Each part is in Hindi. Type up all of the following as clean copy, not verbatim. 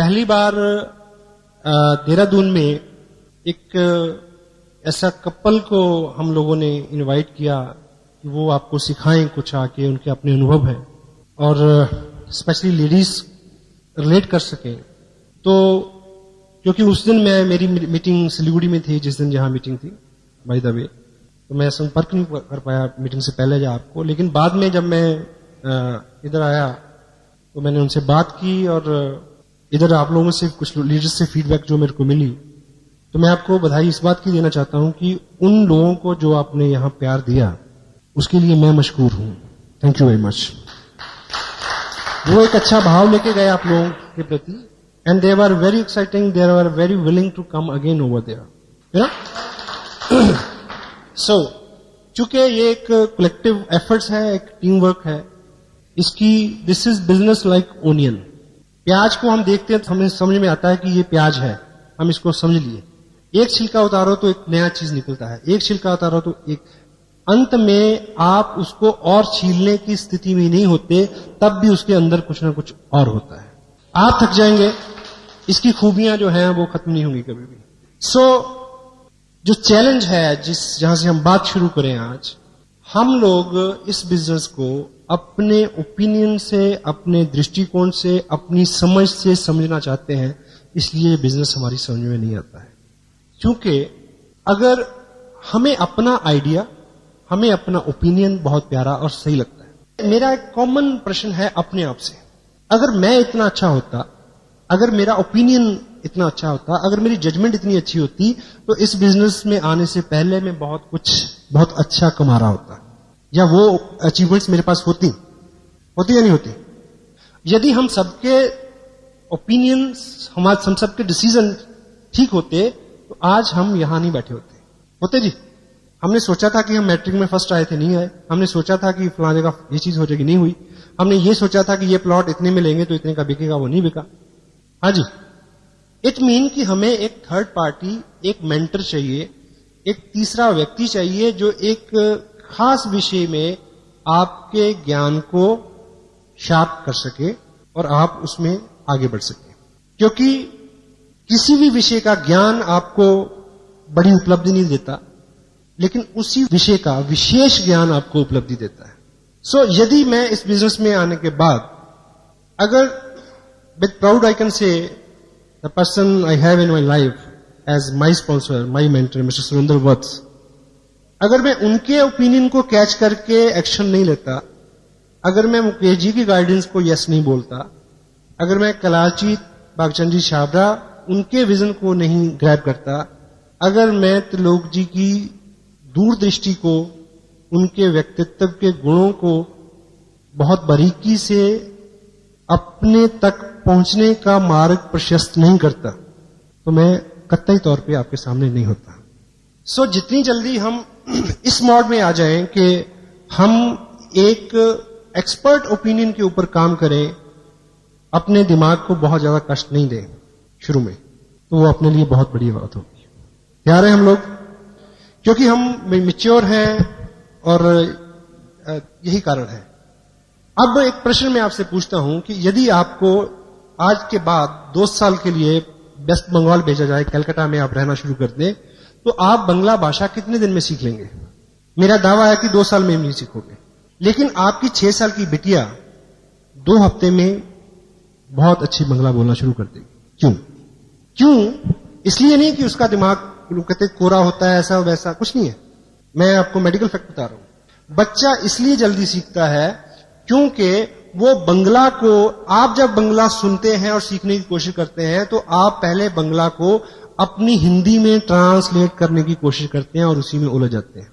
पहली बार देहरादून में एक ऐसा कपल को हम लोगों ने इनवाइट किया कि वो आपको सिखाएं कुछ आके, उनके अपने अनुभव हैं और स्पेशली लेडीज रिलेट कर सकें। तो क्योंकि उस दिन मेरी मीटिंग सिलीगुड़ी में थी, जिस दिन जहां मीटिंग थी बाय द वे, तो मैं संपर्क नहीं कर पाया मीटिंग से पहले आपको, लेकिन बाद में जब मैं इधर आया तो मैंने उनसे बात की और इधर आप लोगों से कुछ लीडर्स से फीडबैक जो मेरे को मिली, तो मैं आपको बधाई इस बात की देना चाहता हूं कि उन लोगों को जो आपने यहां प्यार दिया उसके लिए मैं मशकूर हूं। Thank you very much. वो एक अच्छा भाव लेके गए आप लोगों के प्रति, and they were very exciting, they were very willing to come again over there, you know. So चूंकि ये एक कलेक्टिव एफर्ट्स है, एक टीम वर्क है, इसकी this is business like onion. प्याज को हम देखते हैं तो हमें समझ में आता है कि ये प्याज है, हम इसको समझ लिए। एक छिलका उतारो तो एक नया चीज निकलता है, एक छिलका उतारो तो एक, अंत में आप उसको और छीलने की स्थिति में नहीं होते, तब भी उसके अंदर कुछ ना कुछ और होता है। आप थक जाएंगे, इसकी खूबियां जो हैं वो खत्म नहीं होंगी कभी भी। सो जो चैलेंज है जहां से हम बात शुरू करें आज, हम लोग इस बिजनेस को अपने ओपिनियन से, अपने दृष्टिकोण से, अपनी समझ से समझना चाहते हैं, इसलिए बिजनेस हमारी समझ में नहीं आता है। क्योंकि अगर हमें अपना आइडिया, हमें अपना ओपिनियन बहुत प्यारा और सही लगता है। मेरा एक कॉमन प्रश्न है अपने आप से, अगर मैं इतना अच्छा होता, अगर मेरा ओपिनियन इतना अच्छा होता, अगर मेरी जजमेंट इतनी अच्छी होती, तो इस बिजनेस में आने से पहले मैं बहुत अच्छा कमा रहा होता, या वो अचीवमेंट्स मेरे पास होती या नहीं होती। यदि हम सबके ओपिनियन, हम सबके डिसीजन ठीक होते, तो आज हम यहां नहीं बैठे होते जी। हमने सोचा था कि हम मैट्रिक में फर्स्ट आए थे, नहीं आए। हमने सोचा था कि फलां जगह ये चीज हो जाएगी, नहीं हुई। हमने ये सोचा था कि ये प्लॉट इतने में लेंगे तो इतने का बिकेगा, वो नहीं बिका। हाँ जी, इट मीन कि हमें एक थर्ड पार्टी, एक मेंटर चाहिए, एक तीसरा व्यक्ति चाहिए जो एक खास विषय में आपके ज्ञान को शार्प कर सके और आप उसमें आगे बढ़ सके। क्योंकि किसी भी विषय का ज्ञान आपको बड़ी उपलब्धि नहीं देता, लेकिन उसी विषय का विशेष ज्ञान आपको उपलब्धि देता है। सो यदि मैं इस बिजनेस में आने के बाद, अगर with proud I can say the person I have in my life as my sponsor, my mentor mister Surendra Vats, अगर मैं उनके ओपिनियन को कैच करके एक्शन नहीं लेता, अगर मैं मुकेश जी की गाइडेंस को यस नहीं बोलता, अगर मैं कलाची बागचंद जी छाबड़ा उनके विजन को नहीं ग्रैब करता, अगर मैं त्रिलोक जी की दूरदृष्टि को, उनके व्यक्तित्व के गुणों को बहुत बारीकी से अपने तक पहुंचने का मार्ग प्रशस्त नहीं करता, तो मैं कतई तौर पे आपके सामने नहीं होता। सो जितनी जल्दी हम इस मोड में आ जाएं कि हम एक एक्सपर्ट ओपिनियन के ऊपर काम करें, अपने दिमाग को बहुत ज्यादा कष्ट नहीं दें शुरू में, तो वो अपने लिए बहुत बड़ी बात होगी। तैयार हैं हम लोग? क्योंकि हम मैच्योर हैं और यही कारण है। अब एक प्रश्न मैं आपसे पूछता हूं कि यदि आपको आज के बाद 2 साल के लिए वेस्ट बंगाल भेजा जाए, कलकत्ता में आप रहना शुरू कर दें, तो आप बंगला भाषा कितने दिन में सीख लेंगे? मेरा दावा है कि 2 साल में नहीं सीखोगे। लेकिन आपकी 6 साल की बिटिया 2 हफ्ते में बहुत अच्छी बंगला बोलना शुरू कर देगी। क्यों? इसलिए नहीं कि उसका दिमाग कहते कोरा होता है, ऐसा वैसा कुछ नहीं है। मैं आपको मेडिकल फैक्ट बता रहा हूं। बच्चा इसलिए जल्दी सीखता है क्योंकि वो बंगला को, आप जब बंगला सुनते हैं और सीखने की कोशिश करते हैं, तो आप पहले बंगला को अपनी हिंदी में ट्रांसलेट करने की कोशिश करते हैं और उसी में उलझ जाते हैं।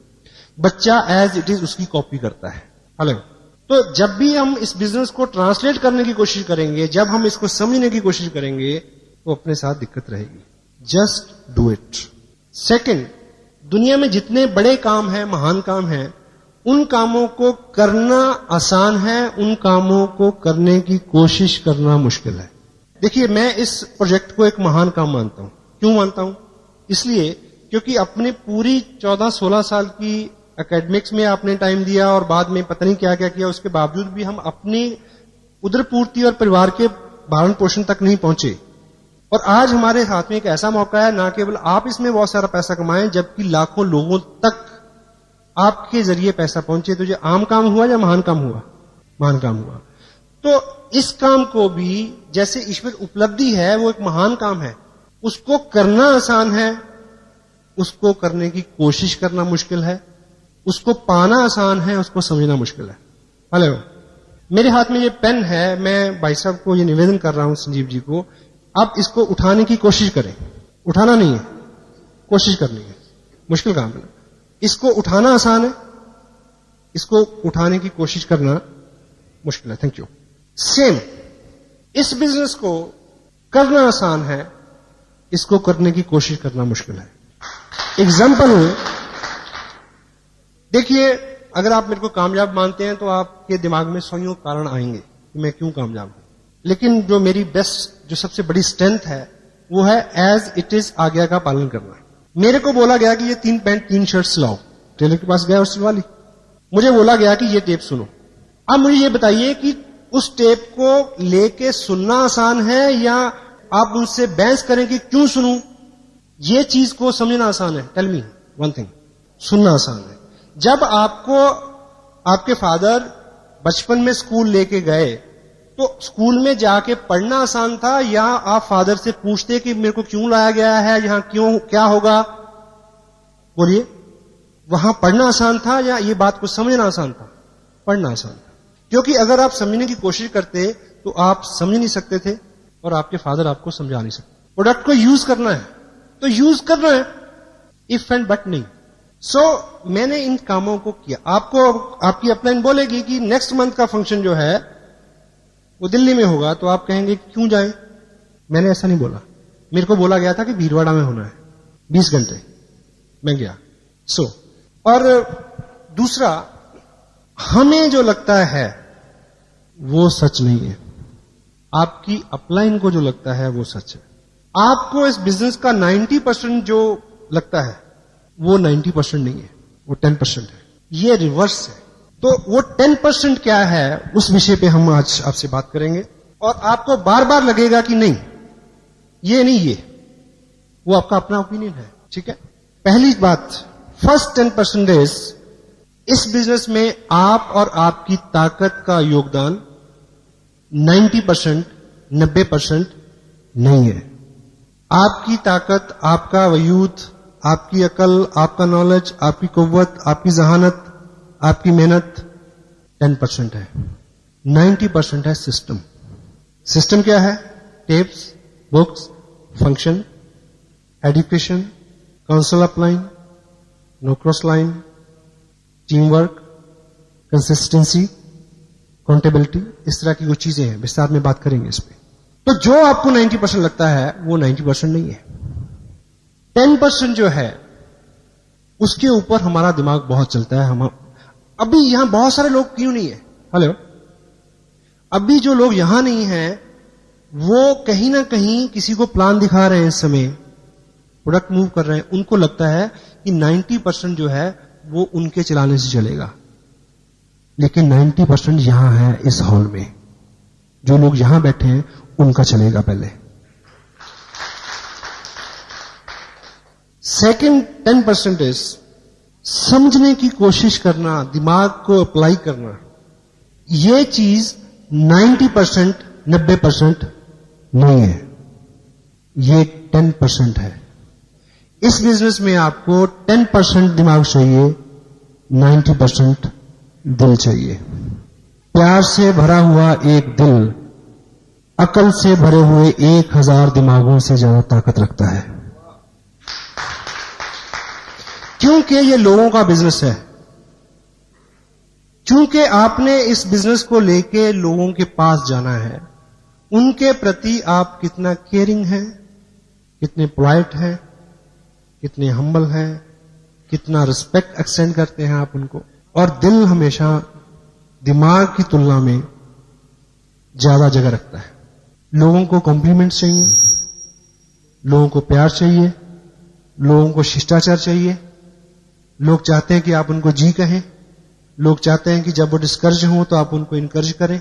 बच्चा एज इट इज उसकी कॉपी करता है। हेलो, तो जब भी हम इस बिजनेस को ट्रांसलेट करने की कोशिश करेंगे, जब हम इसको समझने की कोशिश करेंगे, तो अपने साथ दिक्कत रहेगी। Just do it. सेकंड, दुनिया में जितने बड़े काम हैं, महान काम हैं, उन कामों को करना आसान है, उन कामों को करने की कोशिश करना मुश्किल है। देखिए, मैं इस प्रोजेक्ट को एक महान काम मानता हूं। क्यों मानता हूं? इसलिए क्योंकि अपने पूरी 14-16 साल की एकेडमिक्स में आपने टाइम दिया और बाद में पता नहीं क्या क्या किया, उसके बावजूद भी हम अपनी उदर पूर्ति और परिवार के भरण पोषण तक नहीं पहुंचे। और आज हमारे हाथ में एक ऐसा मौका है, ना केवल आप इसमें बहुत सारा पैसा कमाएं, जबकि लाखों लोगों तक आपके जरिए पैसा पहुंचे। तो ये आम काम हुआ या महान काम हुआ? महान काम हुआ। तो इस काम को भी जैसे ईश्वर उपलब्धि है, वो एक महान काम है। उसको करना आसान है, उसको करने की कोशिश करना मुश्किल है। उसको पाना आसान है, उसको समझना मुश्किल है। हेलो, मेरे हाथ में ये पेन है, मैं भाई साहब को ये निवेदन कर रहा हूं, संजीव जी को, आप इसको उठाने की कोशिश करें। उठाना नहीं है, कोशिश करनी है। मुश्किल काम है। इसको उठाना आसान है, इसको उठाने की कोशिश करना मुश्किल है। Thank you. सेम, इस बिजनेस को करना आसान है, इसको करने की कोशिश करना मुश्किल है। एग्जाम्पल हूं, देखिए, अगर आप मेरे को कामयाब मानते हैं तो आपके दिमाग में 100 कारण आएंगे कि मैं क्यों कामयाब हूं। लेकिन जो मेरी बेस्ट, जो सबसे बड़ी स्ट्रेंथ है, वो है एज इट इज आज्ञा का पालन करना। मेरे को बोला गया कि ये 3 पैंट 3 शर्ट्स लाओ, टेलर के पास गया और सिलवा ली। मुझे बोला गया कि ये टेप सुनो। अब मुझे ये बताइए कि उस टेप को लेके सुनना आसान है या आप उनसे बहस करें कि क्यों सुनूं? ये चीज को समझना आसान है। टेल मी वन थिंग, सुनना आसान है। जब आपको आपके फादर बचपन में स्कूल लेके गए, तो स्कूल में जाके पढ़ना आसान था या आप फादर से पूछते कि मेरे को क्यों लाया गया है, यहां क्यों, क्या होगा? बोलिए, वहां पढ़ना आसान था या ये बात को समझना आसान था? पढ़ना आसान था, क्योंकि अगर आप समझने की कोशिश करते तो आप समझ नहीं सकते थे और आपके फादर आपको समझा नहीं सकते। प्रोडक्ट को यूज करना है तो यूज करना है, इफ एंड बट नहीं। मैंने इन कामों को किया। आपको आपकी अपलाइन बोलेगी कि नेक्स्ट मंथ का फंक्शन जो है वो दिल्ली में होगा, तो आप कहेंगे क्यों जाएं? मैंने ऐसा नहीं बोला। मेरे को बोला गया था कि भीलवाड़ा में होना है, 20 घंटे। मैं गया। और दूसरा, हमें जो लगता है वो सच नहीं है। आपकी अपलाइन को जो लगता है वो सच है। आपको इस बिजनेस का 90% जो लगता है वो 90% नहीं है, वो 10% है। ये रिवर्स है। तो वो 10% क्या है, उस विषय पे हम आज आपसे बात करेंगे। और आपको बार बार लगेगा कि नहीं, ये नहीं, ये वो आपका अपना ओपिनियन है। ठीक है। पहली बात, फर्स्ट 10% इस बिजनेस में आप और आपकी ताकत का योगदान 90%, 90% नहीं है। आपकी ताकत, आपका वजूद, आपकी अकल, आपका नॉलेज, आपकी कुव्वत, आपकी जहानत, आपकी मेहनत 10% है। 90% है सिस्टम। सिस्टम क्या है? Tapes, books, function, education, counsel upline, no cross line, team work, consistency, accountability, इस तरह की वो चीजें हैं। विस्तार में बात करेंगे इस पे। तो जो आपको 90% लगता है वो 90% नहीं है। 10% जो है उसके ऊपर हमारा दिमाग बहुत चलता है। हम अभी यहां बहुत सारे लोग क्यों नहीं है? हेलो, अभी जो लोग यहां नहीं हैं वो कहीं ना कहीं किसी को प्लान दिखा रहे हैं, इस समय प्रोडक्ट मूव कर रहे हैं। उनको लगता है कि 90% जो है वो उनके चलाने से चलेगा, लेकिन 90% यहां है इस हॉल में। जो लोग यहां बैठे हैं उनका चलेगा पहले। सेकंड 10% समझने की कोशिश करना, दिमाग को अप्लाई करना। ये चीज 90%, 90% नहीं है, ये 10% है। इस बिजनेस में आपको 10% दिमाग चाहिए, 90% दिल चाहिए। प्यार से भरा हुआ एक दिल अकल से भरे हुए 1000 दिमागों से ज्यादा ताकत रखता है, क्योंकि ये लोगों का बिजनेस है। क्योंकि आपने इस बिजनेस को लेके लोगों के पास जाना है। उनके प्रति आप कितना केयरिंग हैं, कितने पोलाइट हैं, कितने हम्बल हैं, कितना रिस्पेक्ट एक्सटेंड करते हैं आप उनको। और दिल हमेशा दिमाग की तुलना में ज्यादा जगह रखता है। लोगों को कॉम्प्लीमेंट चाहिए, लोगों को प्यार चाहिए, लोगों को शिष्टाचार चाहिए। लोग चाहते हैं कि आप उनको जी कहें। लोग चाहते हैं कि जब वो डिस्करेज हो तो आप उनको इनकरेज करें।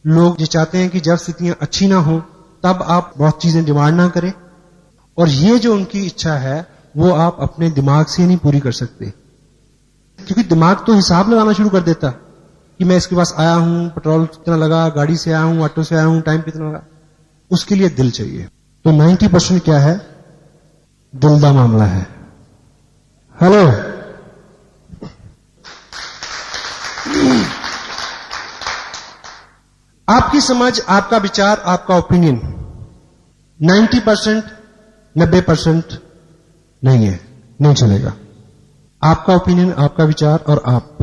लोग ये चाहते हैं कि जब स्थितियां अच्छी ना हो तब आप बहुत चीजें डिमांड ना करें। और ये जो उनकी इच्छा है वो आप अपने दिमाग से नहीं पूरी कर सकते, क्योंकि दिमाग तो हिसाब लगाना शुरू कर देता कि मैं इसके पास आया हूं, पेट्रोल कितना लगा, गाड़ी से आया हूं, ऑटो से आया हूं, टाइम कितना लगा। उसके लिए दिल चाहिए। तो 90% क्या है? दिल का मामला है। हेलो, आपकी समझ, आपका विचार, आपका ओपिनियन 90%, 90% नहीं है, नहीं चलेगा। आपका ओपिनियन, आपका विचार और आप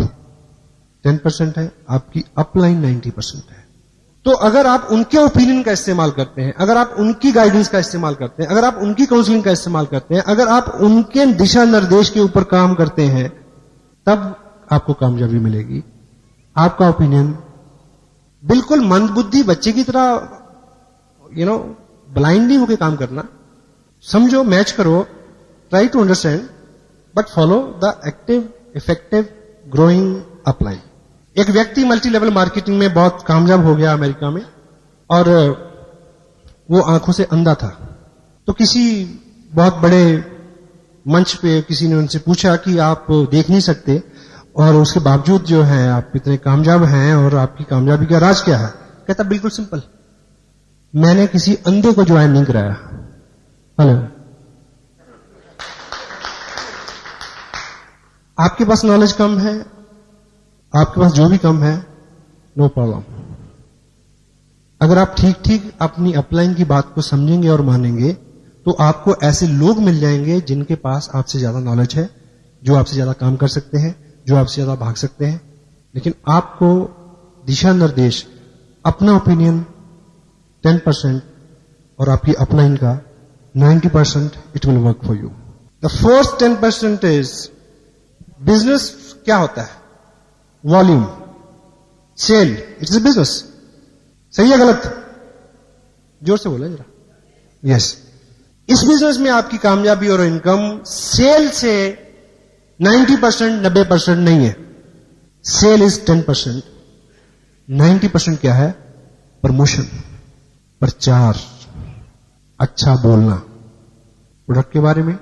10% है, आपकी अपलाइन 90% है। तो अगर आप उनके ओपिनियन का इस्तेमाल करते हैं, अगर आप उनकी गाइडेंस का इस्तेमाल करते हैं, अगर आप उनकी काउंसलिंग का इस्तेमाल करते हैं, अगर आप उनके दिशा निर्देश के ऊपर काम करते हैं, तब आपको कामयाबी मिलेगी। आपका ओपिनियन बिल्कुल मंदबुद्धि बच्चे की तरह ब्लाइंडली होकर काम करना, समझो, मैच करो, try to understand, but follow the active, effective, growing upline. एक व्यक्ति मल्टी लेवल मार्केटिंग में बहुत कामयाब हो गया अमेरिका में, और वो आंखों से अंधा था। तो किसी बहुत बड़े मंच पे किसी ने उनसे पूछा कि आप देख नहीं सकते और उसके बावजूद जो है आप इतने कामयाब हैं, और आपकी कामयाबी का राज क्या है? कहता बिल्कुल सिंपल, मैंने किसी अंधे को ज्वाइन नहीं कराया। हेलो, आपके पास नॉलेज कम है, आपके पास जो भी कम है, नो प्रॉब्लम। अगर आप ठीक ठीक अपनी अपलाइन की बात को समझेंगे और मानेंगे, तो आपको ऐसे लोग मिल जाएंगे जिनके पास आपसे ज्यादा नॉलेज है, जो आपसे ज्यादा काम कर सकते हैं, जो आपसे ज्यादा भाग सकते हैं। लेकिन आपको दिशा निर्देश, अपना ओपिनियन 10% और आपकी अपलाइन का 90%, it will work for you. The fourth 10% is business. क्या होता है? Volume, sale, it's a business. सही है गलत? जोर से बोला जरा। यस, इस बिजनेस में आपकी कामयाबी और इनकम सेल से 90%, 90% नहीं है। Cell is 10%। 90% क्या है? प्रमोशन, प्रचार, अच्छा बोलना, प्रोडक्ट के बारे में,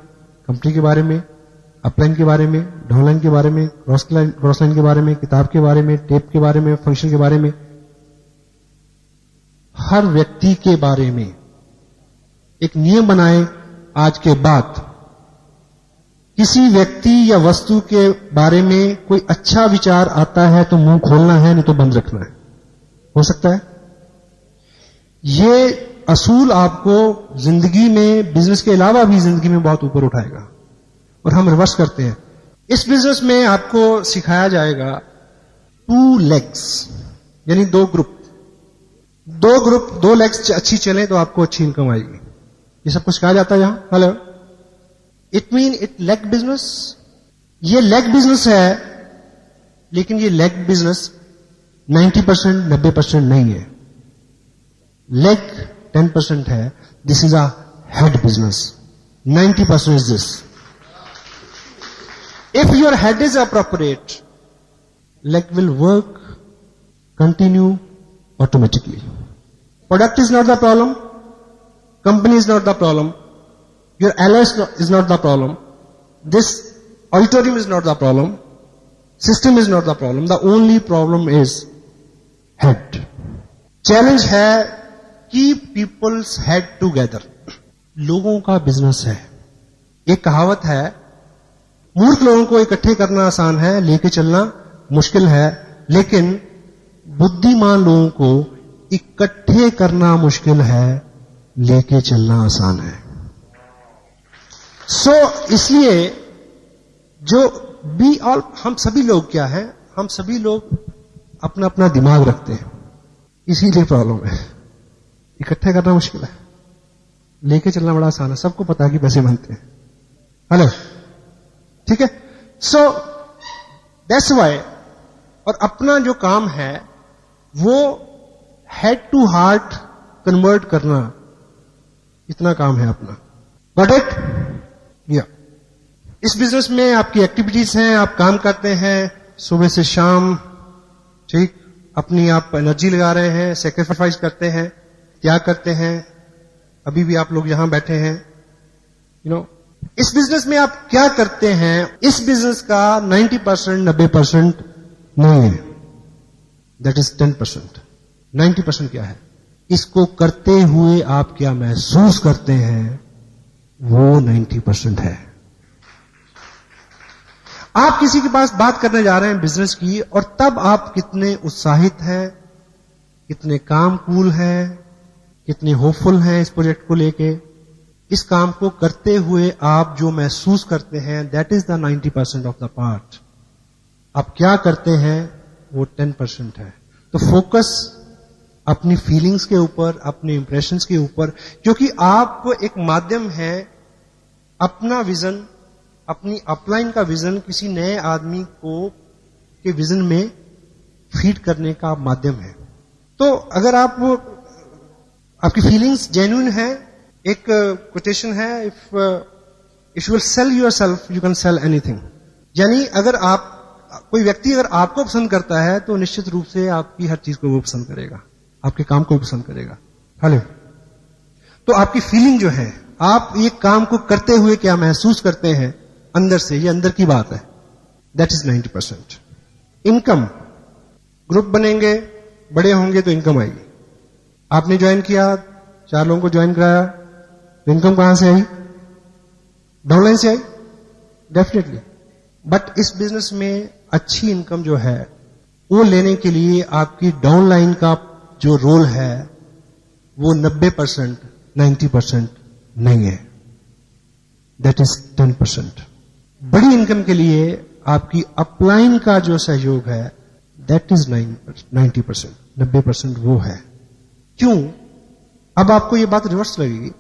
कंपनी के बारे में, अपलाइन के बारे में, डाउनलाइन के बारे में, क्रॉस लाइन के बारे में, किताब के बारे में, टेप के बारे में, फंक्शन के बारे में, हर व्यक्ति के बारे में एक नियम बनाए। आज के बाद किसी व्यक्ति या वस्तु के बारे में कोई अच्छा विचार आता है तो मुंह खोलना है, नहीं तो बंद रखना है। हो सकता है ये असूल आपको जिंदगी में, बिजनेस के अलावा भी जिंदगी में बहुत ऊपर उठाएगा। और हम रिवर्स करते हैं। इस बिजनेस में आपको सिखाया जाएगा 2 legs, यानी 2 ग्रुप। 2 लेग्स अच्छी चले तो आपको अच्छी इनकम आएगी। ये सब कुछ कहा जाता है यहां। Hello, it mean it leg business. ये लेग बिजनेस है, लेकिन ये लेग बिजनेस 90%, 90% नहीं है। लेग 10% है। This is a head business. 90% is this. If your head is appropriate, leg will work, continue automatically. Product is not the problem. Company is not the problem. Your allies is not the problem. This auditorium is not the problem. System is not the problem. The only problem is head. Challenge है, keep people's head together. लोगों का बिजनेस है। एक कहावत है, मूर्ख लोगों को इकट्ठे करना आसान है, लेके चलना मुश्किल है, लेकिन बुद्धिमान लोगों को इकट्ठे करना मुश्किल है, लेके चलना आसान है। इसलिए जो हम सभी लोग क्या है, हम सभी लोग अपना अपना दिमाग रखते हैं, इसीलिए प्रॉब्लम है। इकट्ठे करना मुश्किल है, लेके चलना बड़ा आसान है। सबको पता है कि पैसे बनते हैं। हेलो, ठीक है। दैट्स वाई, और अपना जो काम है वो हेड टू हार्ट कन्वर्ट करना, इतना काम है अपना। Got it? या इस बिजनेस में आपकी एक्टिविटीज हैं, आप काम करते हैं सुबह से शाम, ठीक, अपनी आप एनर्जी लगा रहे हैं, सेक्रीफाइस करते हैं, त्याग करते हैं, अभी भी आप लोग यहां बैठे हैं, इस बिजनेस में आप क्या करते हैं, इस बिजनेस का 90%, 90% नहीं है, दैट इज 10%। 90% क्या है? इसको करते हुए आप क्या महसूस करते हैं, वो 90% है। आप किसी के पास बात करने जा रहे हैं बिजनेस की, और तब आप कितने उत्साहित हैं, कितने काम कूल हैं, कितने होपफुल हैं इस प्रोजेक्ट को लेके, इस काम को करते हुए आप जो महसूस करते हैं, that is the 90% of the part. आप क्या करते हैं वो 10% है। तो फोकस अपनी फीलिंग्स के ऊपर, अपने इंप्रेशंस के ऊपर, क्योंकि आप एक माध्यम है, अपना विजन, अपनी अपलाइन का विजन किसी नए आदमी को के विजन में फीड करने का माध्यम है। तो अगर आपकी फीलिंग्स जेन्युइन है, एक कोटेशन है, if you will sell yourself you can sell anything. यानी अगर कोई व्यक्ति अगर आपको पसंद करता है तो निश्चित रूप से आपकी हर चीज को वो पसंद करेगा, आपके काम को पसंद करेगा। हेलो, तो आपकी फीलिंग जो है, आप ये काम को करते हुए क्या महसूस करते हैं अंदर से, ये अंदर की बात है, दैट इज 90%। इनकम, ग्रुप बनेंगे, बड़े होंगे तो इनकम आएगी। आपने ज्वाइन किया, 4 लोगों को ज्वाइन कराया, तो इनकम कहां से आई? डाउनलाइन से आई, डेफिनेटली। बट इस बिजनेस में अच्छी इनकम जो है वो लेने के लिए आपकी डाउनलाइन का जो रोल है वो 90%, 90% नहीं है, दैट इज 10%। बड़ी इनकम के लिए आपकी अपलाइन का जो सहयोग है दैट इज 90%, 90% वो है। क्यों? अब आपको ये बात रिवर्स लगेगी।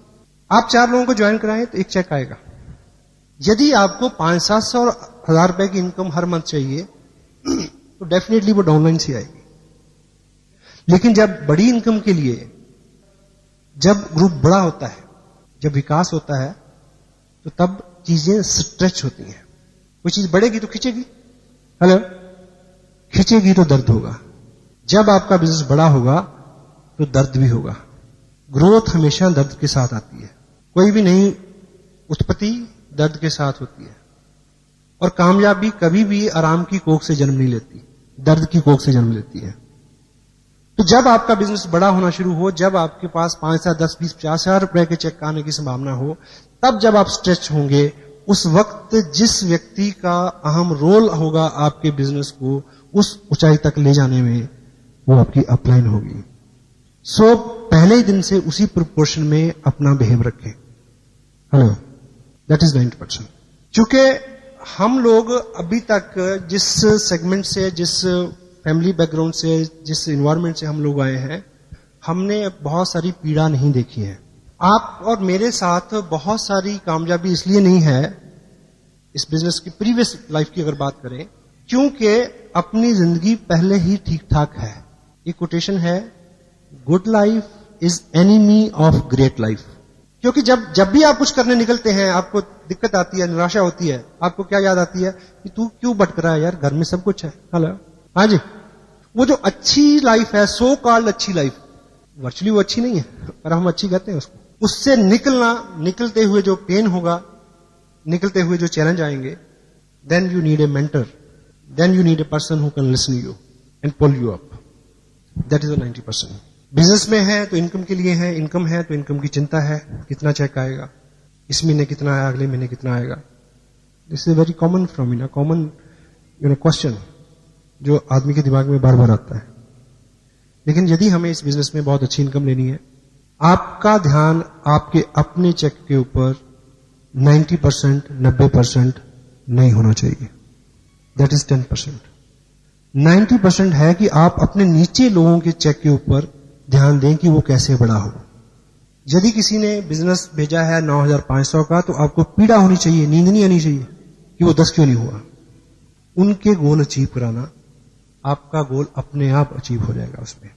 आप 4 लोगों को ज्वाइन कराएं तो एक चेक आएगा। यदि आपको 500-700 और 1000 रुपए की इनकम हर मंथ चाहिए तो डेफिनेटली वो डाउनलाइन से आएगी। लेकिन जब बड़ी इनकम के लिए, जब ग्रुप बड़ा होता है, जब विकास होता है, तो तब चीजें स्ट्रेच होती हैं। कोई चीज बढ़ेगी तो खींचेगी, हेलो, खींचेगी तो दर्द होगा। जब आपका बिजनेस बड़ा होगा तो दर्द भी होगा। ग्रोथ हमेशा दर्द के साथ आती है। कोई भी नई उत्पत्ति दर्द के साथ होती है, और कामयाबी कभी भी आराम की कोख से जन्म नहीं लेती, दर्द की कोख से जन्म लेती है। तो जब आपका बिजनेस बड़ा होना शुरू हो, जब आपके पास 5 से 10, 20, 50 हजार रुपए के चेक आने की संभावना हो, तब जब आप स्ट्रेच होंगे, उस वक्त जिस व्यक्ति का अहम रोल होगा आपके बिजनेस को उस ऊंचाई तक ले जाने में, वो आपकी अपलाइन होगी। सो पहले ही दिन से उसी प्रोपोर्शन में अपना बिहेव रखें। Hello, that is 90%। चूंकि हम लोग अभी तक जिस सेगमेंट से, जिस फैमिली बैकग्राउंड से, जिस इन्वायरमेंट से हम लोग आए हैं, हमने बहुत सारी पीड़ा नहीं देखी है। आप और मेरे साथ बहुत सारी कामयाबी इसलिए नहीं है इस बिजनेस की, प्रीवियस लाइफ की अगर बात करें, क्योंकि अपनी जिंदगी पहले ही ठीक ठाक है। ये कोटेशन है, good life is enemy of great life. क्योंकि जब भी आप कुछ करने निकलते हैं, आपको दिक्कत आती है, निराशा होती है, आपको क्या याद आती है कि तू क्यों भटक रहा है यार, घर में सब कुछ है। हेलो, हाँ जी, वो जो अच्छी लाइफ है, सो कॉल्ड अच्छी लाइफ, वर्चुअली वो अच्छी नहीं है, पर हम अच्छी कहते हैं उसको। उससे निकलते हुए जो पेन होगा, निकलते हुए जो चैलेंज आएंगे, then you need a mentor, then you need a person who can listen you and pull you up. That is 90%। Business में है तो इनकम के लिए है, इनकम है तो इनकम की चिंता है, कितना चेक आएगा, इस महीने कितना आया, अगले महीने कितना आएगा। This is very common phenomena, common question जो आदमी के दिमाग में बार बार आता है। लेकिन यदि हमें इस बिजनेस में बहुत अच्छी इनकम लेनी है, आपका ध्यान आपके अपने चेक के ऊपर 90%, 90% नहीं होना चाहिए, दैट इज 10%। 90% है कि आप अपने नीचे लोगों के चेक के ऊपर ध्यान दें कि वो कैसे बड़ा हो। यदि किसी ने बिजनेस भेजा है 9500 का, तो आपको पीड़ा होनी चाहिए, नींद नहीं आनी चाहिए कि वो 10 क्यों नहीं हुआ। उनके गोल अचीव कराना, आपका गोल अपने आप अचीव हो जाएगा उसमें।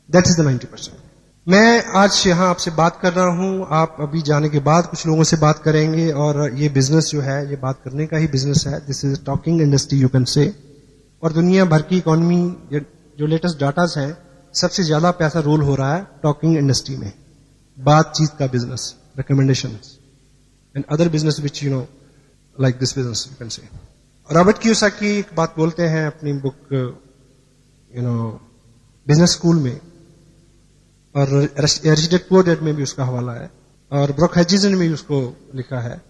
That is the 90%। मैं आज यहां आपसे बात कर रहा हूं, आप अभी जाने के बाद कुछ लोगों से बात करेंगे, और ये बिजनेस जो है ये बात करने का ही बिजनेस है। This is talking industry you can say. और दुनिया भर की इकोनॉमी जो लेटेस्ट डाटा है, सबसे ज्यादा पैसा रोल हो रहा है टॉकिंग इंडस्ट्री में। बातचीत का business, recommendation and other business which you know like this business you can say. Robert Kiyosaki एक बात बोलते हैं अपनी बुक बिजनेस स्कूल में, और रिच डैड पुअर डैड में भी उसका हवाला है, और ब्रुक हचिंसन ने भी उसको लिखा है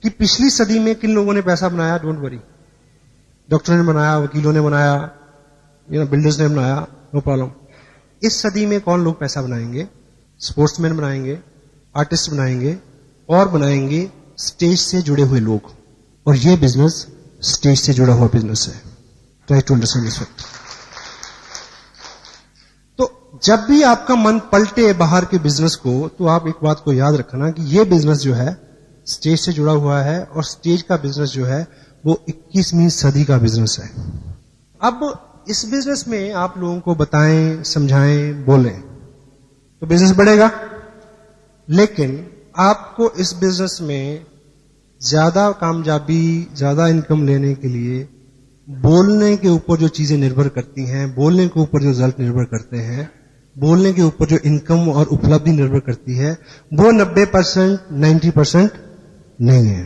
कि पिछली सदी में किन लोगों ने पैसा बनाया, डोंट वरी। डॉक्टरों ने बनाया, वकीलों ने बनाया, बिल्डर्स ने बनाया, नो प्रॉब्लम। इस सदी में कौन लोग पैसा बनाएंगे? स्पोर्ट्समैन बनाएंगे, आर्टिस्ट बनाएंगे, और बनाएंगे स्टेज से जुड़े हुए लोग। और ये बिजनेस स्टेज से जुड़ा हुआ बिजनेस है। Try to understand this fact. तो जब भी आपका मन पलटे बाहर के बिजनेस को, तो आप एक बात को याद रखना कि ये बिजनेस जो है स्टेज से जुड़ा हुआ है, और स्टेज का बिजनेस जो है वो 21वीं सदी का बिजनेस है। अब इस बिजनेस में आप लोगों को बताएं, समझाएं, बोलें तो बिजनेस बढ़ेगा। लेकिन आपको इस बिजनेस में ज्यादा कामयाबी, ज्यादा इनकम लेने के लिए बोलने के ऊपर जो चीजें निर्भर करती हैं, बोलने के ऊपर जो रिजल्ट निर्भर करते हैं, बोलने के ऊपर जो इनकम और उपलब्धि निर्भर करती है, वो 90%, 90% नहीं है।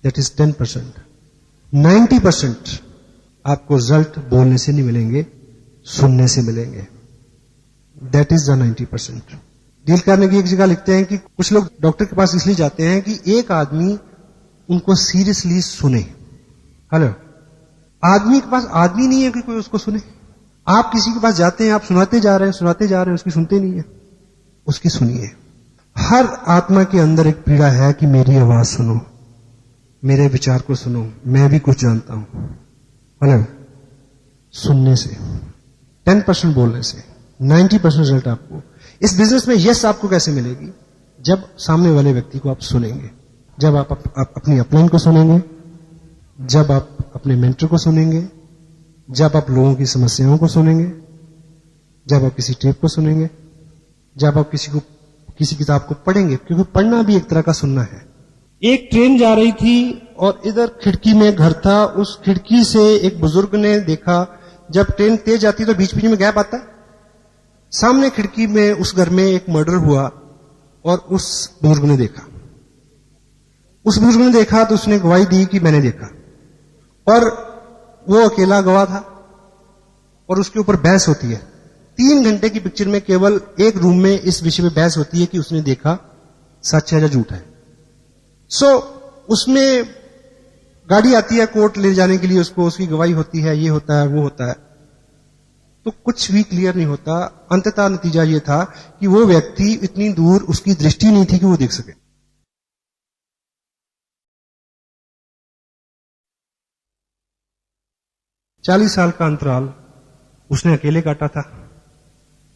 That is 10%। 90% आपको रिजल्ट बोलने से नहीं मिलेंगे, सुनने से मिलेंगे। That is the 90%। डील करने की एक जगह लिखते हैं कि कुछ लोग डॉक्टर के पास इसलिए जाते हैं कि एक आदमी उनको सीरियसली सुने। हेलो, आदमी के पास आदमी नहीं है कि कोई उसको सुने। आप किसी के पास जाते हैं, आप सुनाते जा रहे हैं, उसकी सुनते नहीं है, उसकी सुनिए। हर आत्मा के अंदर एक पीड़ा है कि मेरी आवाज सुनो, मेरे विचार को सुनो, मैं भी कुछ जानता हूं। हेलो, सुनने से, 10% बोलने से 90% रिजल्ट आपको इस बिजनेस में यस आपको कैसे मिलेगी? जब सामने वाले व्यक्ति को आप सुनेंगे, जब आप अपनी अपलाइन को सुनेंगे, जब आप अपने मेंटर को सुनेंगे, जब आप लोगों की समस्याओं को सुनेंगे, जब आप किसी टेप को सुनेंगे, जब आप किसी किताब को पढ़ेंगे, क्योंकि पढ़ना भी एक तरह का सुनना है। एक ट्रेन जा रही थी और इधर खिड़की में घर था। उस खिड़की से एक बुजुर्ग ने देखा, जब ट्रेन तेज जाती है तो बीच बीच में गैप आता है। सामने खिड़की में उस घर में एक मर्डर हुआ और उस बुजुर्ग ने देखा। उस बुजुर्ग ने देखा तो उसने गवाही दी कि मैंने देखा, और वो अकेला गवाह था और उसके ऊपर बहस होती है। 3 घंटे की पिक्चर में केवल एक रूम में इस विषय में बहस होती है कि उसने देखा सच है या झूठ है। उसमें गाड़ी आती है कोर्ट ले जाने के लिए, उसको उसकी गवाही होती है, ये होता है, वो होता है, तो कुछ भी क्लियर नहीं होता। अंततः नतीजा ये था कि वो व्यक्ति इतनी दूर, उसकी दृष्टि नहीं थी कि वो देख सके। चालीस साल का अंतराल उसने अकेले काटा था।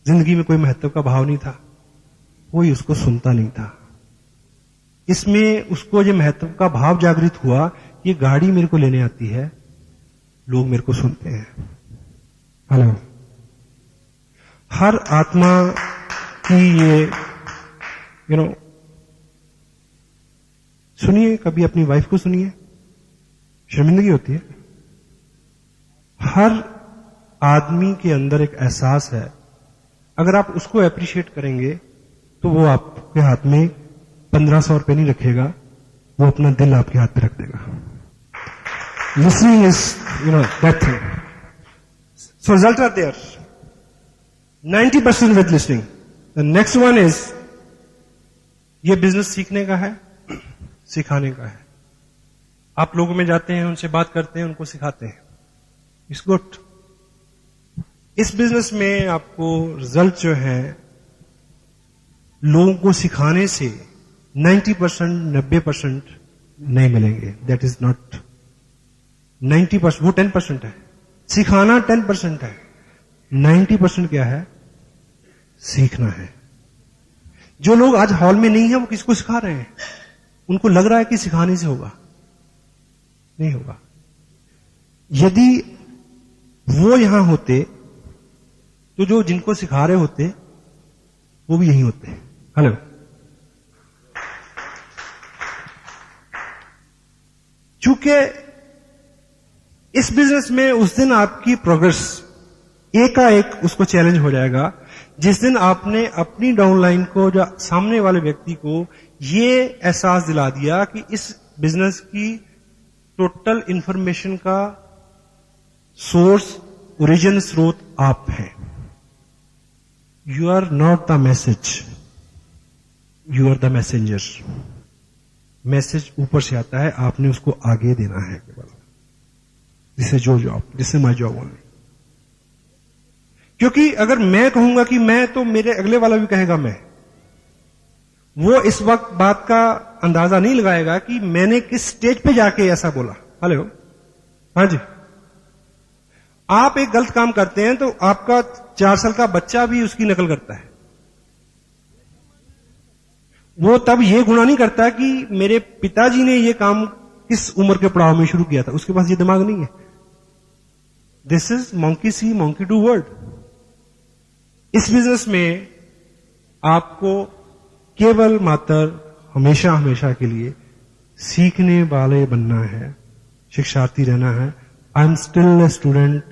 जिंदगी में कोई महत्व का भाव नहीं था, कोई उसको सुनता नहीं था। इसमें उसको ये महत्व का भाव जागृत हुआ, ये गाड़ी मेरे को लेने आती है, लोग मेरे को सुनते हैं। हेलो, हर आत्मा की ये सुनिए, कभी अपनी वाइफ को सुनिए, शर्मिंदगी होती है। हर आदमी के अंदर एक एहसास है, अगर आप उसको अप्रिशिएट करेंगे तो वो आपके हाथ में 1500 रुपए नहीं रखेगा, वो अपना दिल आपके हाथ पे रख देगा। Listening is that thing. So result are there, 90% with listening. The next one is, ये बिजनेस सीखने का है, सिखाने का है। आप लोगों में जाते हैं, उनसे बात करते हैं, उनको सिखाते हैं, इट्स गुड। इस बिजनेस में आपको रिजल्ट जो है लोगों को सिखाने से 90%, 90% नहीं मिलेंगे। दैट इज नॉट 90%, वो 10% है। सिखाना 10% है, 90% क्या है? सीखना है। जो लोग आज हॉल में नहीं है वो किसको सिखा रहे हैं? उनको लग रहा है कि सिखाने से होगा, नहीं होगा। यदि वो यहां होते तो जो जिनको सिखा रहे होते वो भी यहीं होते। हेलो, चूंकि इस बिजनेस में उस दिन आपकी प्रोग्रेस एकाएक उसको चैलेंज हो जाएगा जिस दिन आपने अपनी डाउनलाइन को, जो सामने वाले व्यक्ति को ये एहसास दिला दिया कि इस बिजनेस की टोटल इंफॉर्मेशन का सोर्स, ओरिजिन, स्रोत आप हैं। You are not the message, you are the messenger. Message ऊपर से आता है, आपने उसको आगे देना है केवल। This is your job, this is my job only. क्योंकि अगर मैं कहूंगा कि मैं, तो मेरे अगले वाला भी कहेगा मैं। वो इस वक्त बात का अंदाजा नहीं लगाएगा कि मैंने किस स्टेज पे जाके ऐसा बोला। हेलो, हाँ जी। आप एक गलत काम करते हैं तो आपका 4 साल का बच्चा भी उसकी नकल करता है। वो तब ये गुनाह नहीं करता कि मेरे पिताजी ने ये काम किस उम्र के पड़ाव में शुरू किया था, उसके पास ये दिमाग नहीं है। This is monkey C monkey do word. इस बिजनेस में आपको केवल मात्र हमेशा हमेशा के लिए सीखने वाले बनना है, शिक्षार्थी रहना है। I am still a student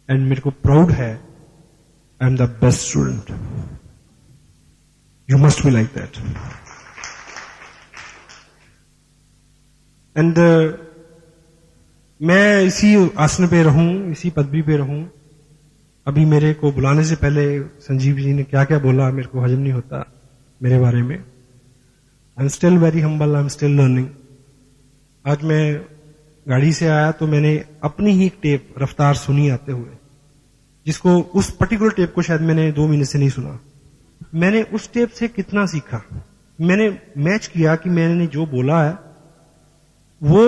and मेरे को प्राउड है, I am the best student. You must be like that. And मैं इसी आसन पे रहूं, इसी पदवी पे रहूं। अभी मेरे को बुलाने से पहले संजीव जी ने क्या क्या बोला, मेरे को हजम नहीं होता मेरे बारे में। I am still very humble, I am still learning. आज मैं गाड़ी से आया तो मैंने अपनी ही एक टेप रफ्तार सुनी आते हुए, जिसको, उस पर्टिकुलर टेप को शायद मैंने 2 महीने से नहीं सुना। मैंने उस टेप से कितना सीखा, मैंने मैच किया कि मैंने जो बोला है वो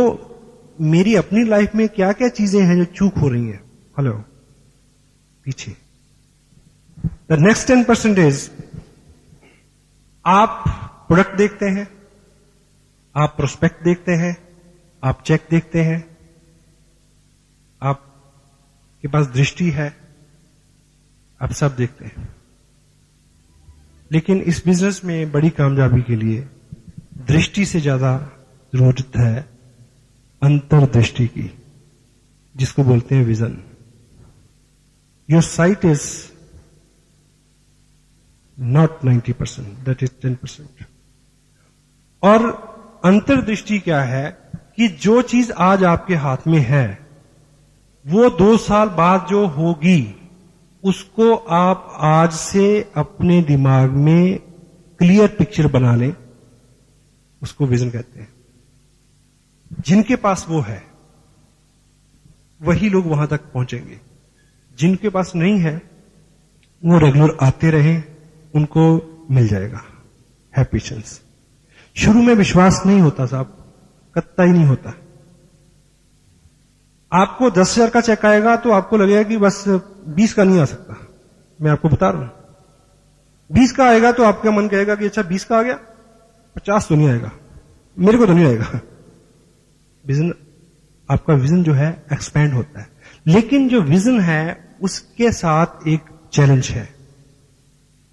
मेरी अपनी लाइफ में क्या क्या चीजें हैं जो चूक हो रही हैं। हेलो, पीछे द नेक्स्ट 10% इज, आप प्रोडक्ट देखते हैं, आप प्रोस्पेक्ट देखते हैं, आप चेक देखते हैं, आपके पास दृष्टि है, आप सब देखते हैं। लेकिन इस बिजनेस में बड़ी कामयाबी के लिए दृष्टि से ज्यादा जरूरत है अंतर्दृष्टि की, जिसको बोलते हैं vision. Your site is not 90%, that is 10%। और अंतर्दृष्टि क्या है कि जो चीज आज आपके हाथ में है वो 2 साल बाद जो होगी, उसको आप आज से अपने दिमाग में क्लियर पिक्चर बना लें, उसको विजन कहते हैं। जिनके पास वो है वही लोग वहां तक पहुंचेंगे। जिनके पास नहीं है वो रेगुलर आते रहें, उनको मिल जाएगा। है पेशेंस। शुरू में विश्वास नहीं होता साहब, कतई नहीं होता। आपको 10,000 का चेक आएगा तो आपको लगेगा कि बस 20 का नहीं आ सकता। मैं आपको बता रहा हूं, 20 का आएगा तो आपका मन कहेगा कि अच्छा 20 का आ गया, 50 तो नहीं आएगा, मेरे को तो नहीं आएगा। विजन, आपका विजन जो है एक्सपेंड होता है। लेकिन जो विजन है उसके साथ एक चैलेंज है।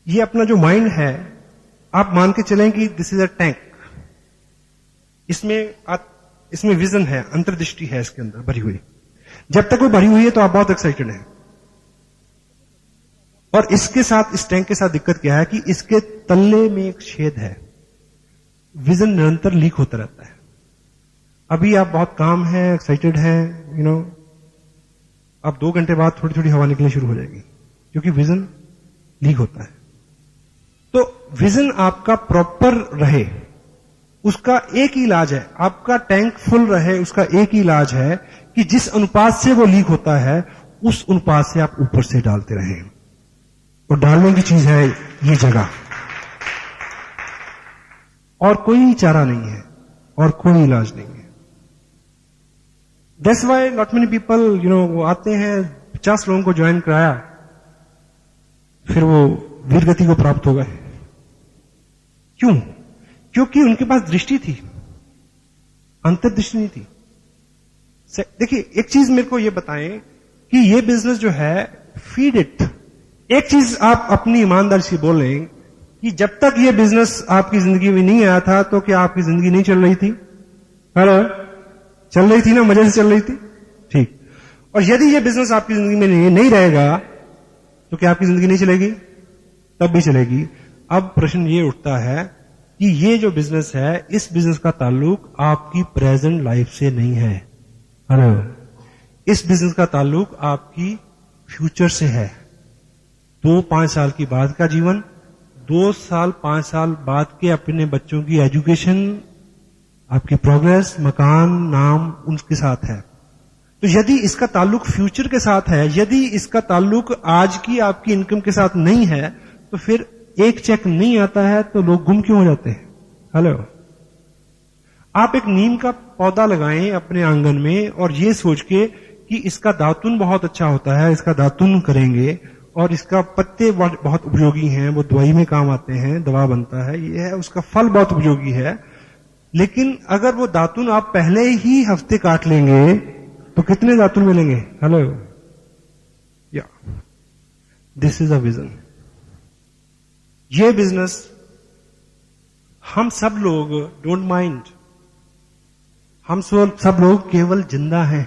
ये अपना जो माइंड है, आप मान के चलें कि दिस इज अ टैंक, इसमें विजन है, अंतर्दृष्टि है इसके अंदर भरी हुई। जब तक वो भरी हुई है तो आप बहुत एक्साइटेड हैं। और इसके साथ, इस टैंक के साथ दिक्कत क्या है कि इसके तल्ले में एक छेद है। विजन निरंतर लीक होता रहता है। अभी आप बहुत काम है, एक्साइटेड हैं, अब 2 घंटे बाद थोड़ी थोड़ी हवा निकलनी शुरू हो जाएगी, क्योंकि विजन लीक होता है। तो विजन आपका प्रॉपर रहे, उसका एक ही इलाज है, आपका टैंक फुल रहे, उसका एक ही इलाज है कि जिस अनुपात से वो लीक होता है उस अनुपात से आप ऊपर से डालते रहें। और डालने की चीज है ये जगह, और कोई चारा नहीं है और कोई इलाज नहीं है। That's why not many people, वो आते हैं, 50 लोगों को ज्वाइन कराया, फिर वो वीर गति को प्राप्त हो गए। क्यों? क्योंकि उनके पास दृष्टि थी, अंतर्दृष्टि नहीं थी। देखिए, एक चीज मेरे को ये बताएं कि ये बिजनेस जो है, फीड इट। एक चीज आप अपनी ईमानदारी से बोलें कि जब तक ये बिजनेस आपकी जिंदगी में नहीं आया था तो क्या आपकी जिंदगी नहीं चल रही थी? हेलो, चल रही थी ना, मजे से चल रही थी, ठीक। और यदि ये बिजनेस आपकी जिंदगी में नहीं रहेगा तो क्या आपकी जिंदगी नहीं चलेगी? तब भी चलेगी। अब प्रश्न ये उठता है कि ये जो बिजनेस है, इस बिजनेस का ताल्लुक आपकी प्रेजेंट लाइफ से नहीं है। हेलो, इस बिजनेस का ताल्लुक आपकी फ्यूचर से है। 2-5 साल की बाद का जीवन, 2 साल 5 साल बाद के अपने बच्चों की एजुकेशन, आपकी प्रोग्रेस, मकान, नाम उनके साथ है। तो यदि इसका ताल्लुक फ्यूचर के साथ है, यदि इसका ताल्लुक आज की आपकी इनकम के साथ नहीं है, तो फिर एक चेक नहीं आता है तो लोग गुम क्यों हो जाते हैं? हेलो, आप एक नीम का पौधा लगाएं अपने आंगन में और ये सोच के कि इसका दातुन बहुत अच्छा होता है, इसका दातुन करेंगे और इसका पत्ते बहुत उपयोगी हैं, वो दवाई में काम आते हैं, दवा बनता है, ये है, उसका फल बहुत उपयोगी है। लेकिन अगर वो दातुन आप पहले ही हफ्ते काट लेंगे तो कितने दातुन मिलेंगे? हेलो, या दिस इज अ विजन। ये बिजनेस हम सब लोग डोंट माइंड, हम सब लोग केवल जिंदा हैं,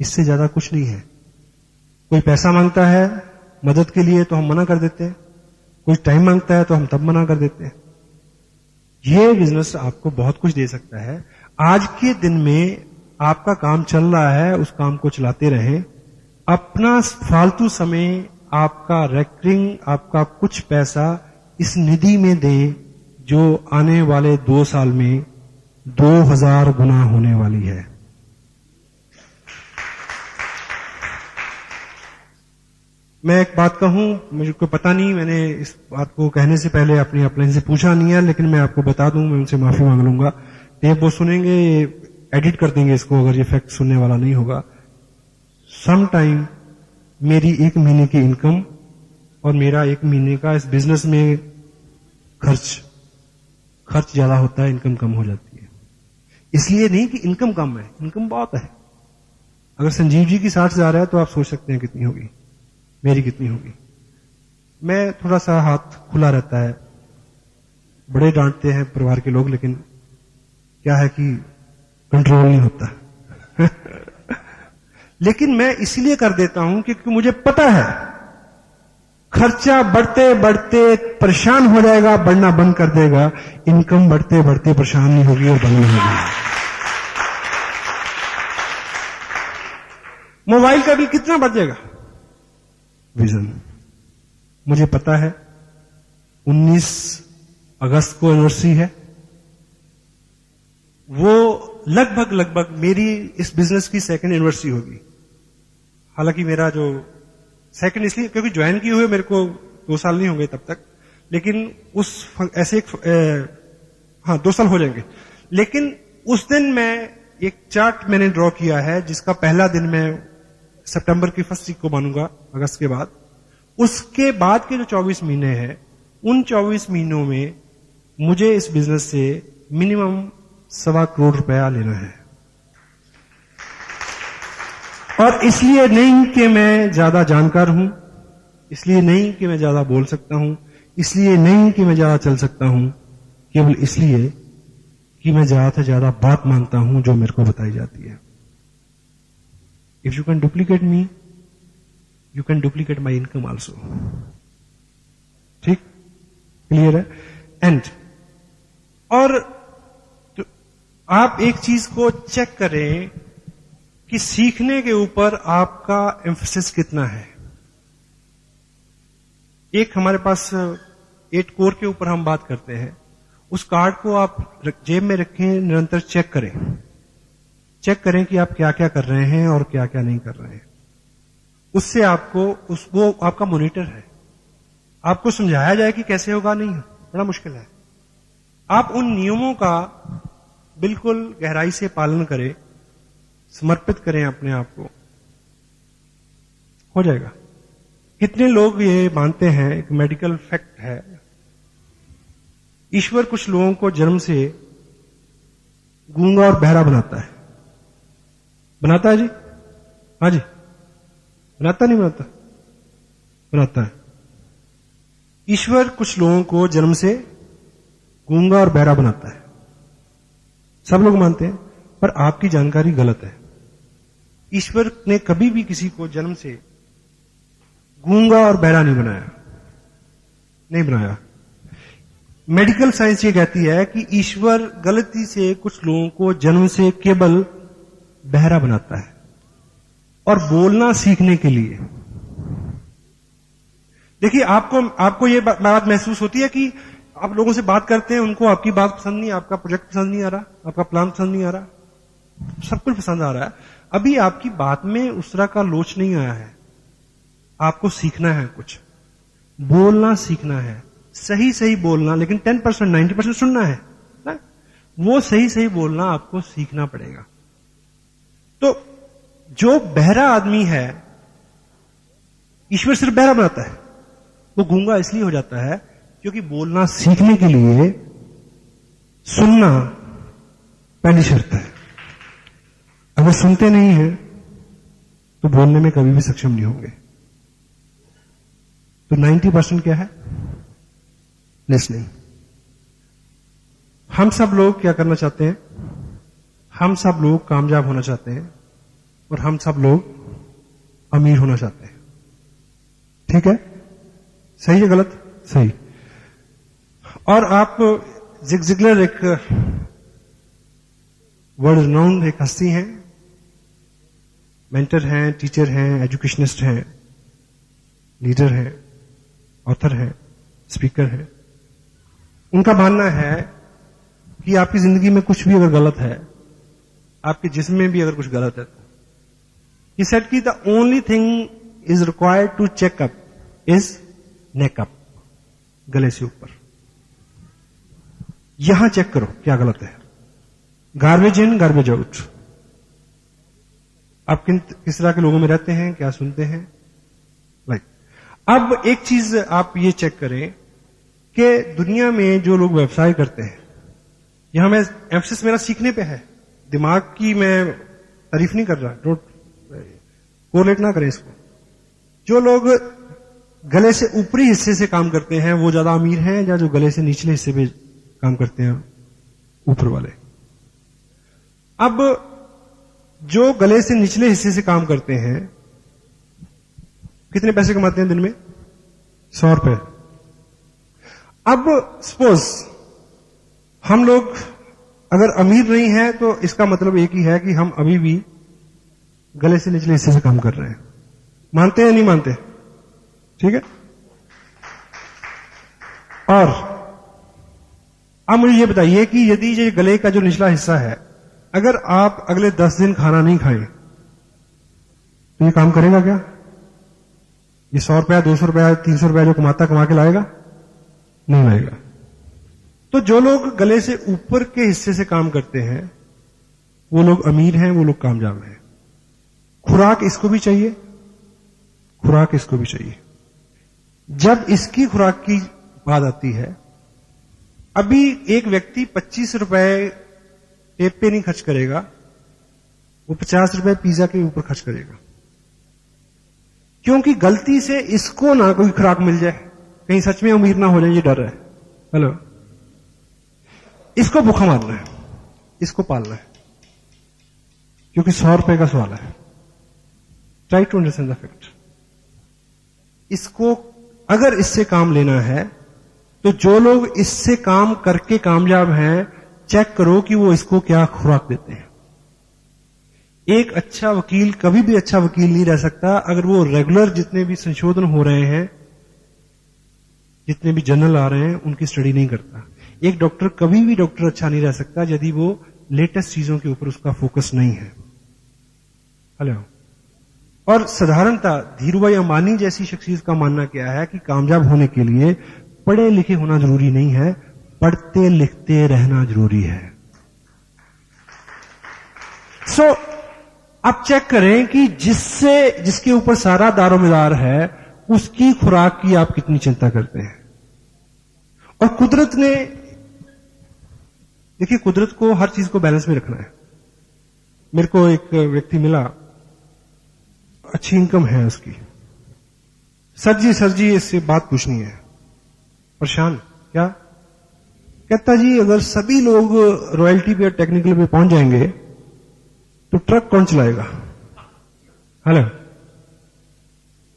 इससे ज्यादा कुछ नहीं है। कोई पैसा मांगता है मदद के लिए तो हम मना कर देते हैं, कोई टाइम मांगता है तो हम तब मना कर देते हैं। ये बिजनेस आपको बहुत कुछ दे सकता है। आज के दिन में आपका काम चल रहा है, उस काम को चलाते रहें। अपना फालतू समय, आपका रेकरिंग, आपका कुछ पैसा इस निधि में दें जो आने वाले 2 साल में 2000 गुना होने वाली है। मैं एक बात कहूं, मुझे को पता नहीं, मैंने इस बात को कहने से पहले अपनी अपलाइन से पूछा नहीं है, लेकिन मैं आपको बता दूं, मैं उनसे माफी मांग लूंगा। टेप वो सुनेंगे, एडिट कर देंगे इसको अगर ये फैक्ट सुनने वाला नहीं होगा। सम टाइम मेरी 1 महीने की इनकम और मेरा 1 महीने का इस बिजनेस में खर्च ज्यादा होता है, इनकम कम हो जाती है। इसलिए नहीं कि इनकम कम है, इनकम बहुत है। अगर संजीव जी की 60 हजार है तो आप सोच सकते हैं कितनी होगी, मेरी कितनी होगी। मैं थोड़ा सा हाथ खुला रहता है, बड़े डांटते हैं परिवार के लोग, लेकिन क्या है कि कंट्रोल नहीं होता। लेकिन मैं इसलिए कर देता हूं क्योंकि मुझे पता है खर्चा बढ़ते बढ़ते परेशान हो जाएगा, बढ़ना बंद कर देगा। इनकम बढ़ते बढ़ते परेशान नहीं होगी और बंद नहीं होगी। मोबाइल का बिल कितना बढ़ जाएगा? विजन। मुझे पता है 19 अगस्त को एनिवर्सरी है, वो लगभग मेरी इस बिजनेस की 2nd एनिवर्सरी होगी। हालांकि मेरा जो 2nd इसलिए क्योंकि ज्वाइन किए हुए मेरे को 2 साल नहीं होंगे तब तक, लेकिन उस ऐसे 2 साल हो जाएंगे। लेकिन उस दिन मैं एक चार्ट मैंने ड्रॉ किया है जिसका पहला दिन मैं सितंबर की 1st वीक को मानूंगा, अगस्त के बाद। उसके बाद के जो 24 महीने हैं, उन 24 महीनों में मुझे इस बिजनेस से मिनिमम 1.25 करोड़ रुपया लेना है। और इसलिए नहीं कि मैं ज्यादा जानकार हूं, इसलिए नहीं कि मैं ज्यादा बोल सकता हूं, इसलिए नहीं कि मैं ज्यादा चल सकता हूं, केवल इसलिए कि मैं ज्यादा से ज्यादा बात मानता हूं जो मेरे को बताई जाती है। If you can duplicate me, you can duplicate my income also. ठीक, क्लियर है? एंड और तो आप एक चीज को चेक करें कि सीखने के ऊपर आपका एम्फेसिस कितना है। एक हमारे पास 8 कोर के ऊपर हम बात करते हैं, उस कार्ड को आप जेब में रखें, निरंतर चेक करें कि आप क्या क्या कर रहे हैं और क्या क्या नहीं कर रहे हैं। उससे आपको वो आपका मॉनिटर है। आपको समझाया जाए कि कैसे होगा, नहीं बड़ा मुश्किल है। आप उन नियमों का बिल्कुल गहराई से पालन करें, समर्पित करें अपने आप को, हो जाएगा। कितने लोग ये मानते हैं, एक मेडिकल फैक्ट है, ईश्वर कुछ लोगों को जन्म से गूंगा और बहरा बनाता है। बनाता है जी? हाँ जी, बनाता नहीं बनाता? बनाता है। ईश्वर कुछ लोगों को जन्म से गूंगा और बहरा बनाता है, सब लोग मानते हैं, पर आपकी जानकारी गलत है। ईश्वर ने कभी भी किसी को जन्म से गूंगा और बहरा नहीं बनाया, नहीं बनाया। मेडिकल साइंस ये कहती है कि ईश्वर गलती से कुछ लोगों को जन्म से केवल बहरा बनाता है और बोलना सीखने के लिए। देखिए, आपको ये बात महसूस होती है कि आप लोगों से बात करते हैं, उनको आपकी बात पसंद नहीं, आपका प्रोजेक्ट पसंद नहीं आ रहा, आपका प्लान पसंद नहीं आ रहा, सब कुछ पसंद आ रहा है, अभी आपकी बात में उस तरह का लोच नहीं आया है। आपको सीखना है, कुछ बोलना सीखना है, सही सही बोलना, लेकिन 10% 90% सुनना है ना? वो सही सही बोलना आपको सीखना पड़ेगा। तो जो बहरा आदमी है, ईश्वर सिर्फ बहरा बनाता है, वो गूंगा इसलिए हो जाता है क्योंकि बोलना सीखने के लिए सुनना पहली शर्त है। अगर सुनते नहीं हैं तो बोलने में कभी भी सक्षम नहीं होंगे। तो 90% क्या है? लिसनिंग। हम सब लोग क्या करना चाहते हैं? हम सब लोग कामयाब होना चाहते हैं और हम सब लोग अमीर होना चाहते हैं। ठीक है? सही है गलत? सही। और आप जिग जिगलर एक वर्ल्ड रिनाउंड एक हस्ती हैं, मेंटर हैं, टीचर हैं, एजुकेशनिस्ट हैं, लीडर हैं, ऑथर हैं, स्पीकर हैं। उनका मानना है कि आपकी जिंदगी में कुछ भी अगर गलत है, आपके जिस्म में भी अगर कुछ गलत है, he said कि the only thing is required to check up is neck up, गले से ऊपर। यहां चेक करो क्या गलत है। Garbage in garbage out. आप किस तरह के लोगों में रहते हैं, क्या सुनते हैं, लाइक। अब एक चीज आप ये चेक करें कि दुनिया में जो लोग व्यवसाय करते हैं, यहां मैं एम्फसिस मेरा सीखने पे है, दिमाग की मैं तारीफ नहीं कर रहा, डोंट कोरिलेट ना करें इसको। जो लोग गले से ऊपरी हिस्से से काम करते हैं वो ज्यादा अमीर हैं, या जो गले से निचले हिस्से पे काम करते हैं ऊपर वाले। अब जो गले से निचले हिस्से से काम करते हैं कितने पैसे कमाते हैं दिन में? 100 रुपए। अब सपोज हम लोग अगर अमीर नहीं हैं तो इसका मतलब एक ही है कि हम अभी भी गले से निचले हिस्से से काम कर रहे हैं। मानते हैं नहीं मानते? ठीक है। और अब मुझे ये बताइए कि यदि ये गले का जो निचला हिस्सा है, अगर आप अगले 10 दिन खाना नहीं खाएं तो ये काम करेगा क्या? ये 100 रुपया, 200 रुपया, 300 रुपया जो कमा के लाएगा? नहीं लाएगा। तो जो लोग गले से ऊपर के हिस्से से काम करते हैं वो लोग अमीर हैं, वो लोग कामयाब हैं। खुराक इसको भी चाहिए, खुराक इसको भी चाहिए। जब इसकी खुराक की बात आती है, अभी एक व्यक्ति 25 रुपए टेप पे नहीं खर्च करेगा, वो 50 रुपए पिज्जा के ऊपर खर्च करेगा, क्योंकि गलती से इसको ना कोई खुराक मिल जाए, कहीं सच में अमीर ना हो जाए, ये डर है। हेलो, इसको भूखा मारना है, इसको पालना है, क्योंकि 100 रुपए का सवाल है। Try to understand the fact. इसको अगर इससे काम लेना है तो जो लोग इससे काम करके कामयाब हैं, चेक करो कि वो इसको क्या खुराक देते हैं। एक अच्छा वकील कभी भी अच्छा वकील नहीं रह सकता अगर वो रेगुलर जितने भी संशोधन हो रहे हैं, जितने भी जर्नल आ रहे हैं, उनकी स्टडी नहीं करता। एक डॉक्टर कभी भी डॉक्टर अच्छा नहीं रह सकता यदि वो लेटेस्ट चीजों के ऊपर उसका फोकस नहीं है। हेलो। और साधारणतः धीरूभाई अंबानी जैसी शख्सियत का मानना क्या है कि कामयाब होने के लिए पढ़े लिखे होना जरूरी नहीं है, पढ़ते लिखते रहना जरूरी है। सो आप चेक करें कि जिसके ऊपर सारा दारोमदार है उसकी खुराक की आप कितनी चिंता करते हैं। और कुदरत ने, देखिए, कुदरत को हर चीज को बैलेंस में रखना है। मेरे को एक व्यक्ति मिला, अच्छी इनकम है उसकी, सर जी इससे बात पूछनी है, परेशान। क्या कहता जी, अगर सभी लोग रॉयल्टी पे और टेक्निकल पे पहुंच जाएंगे तो ट्रक कौन चलाएगा? हेलो,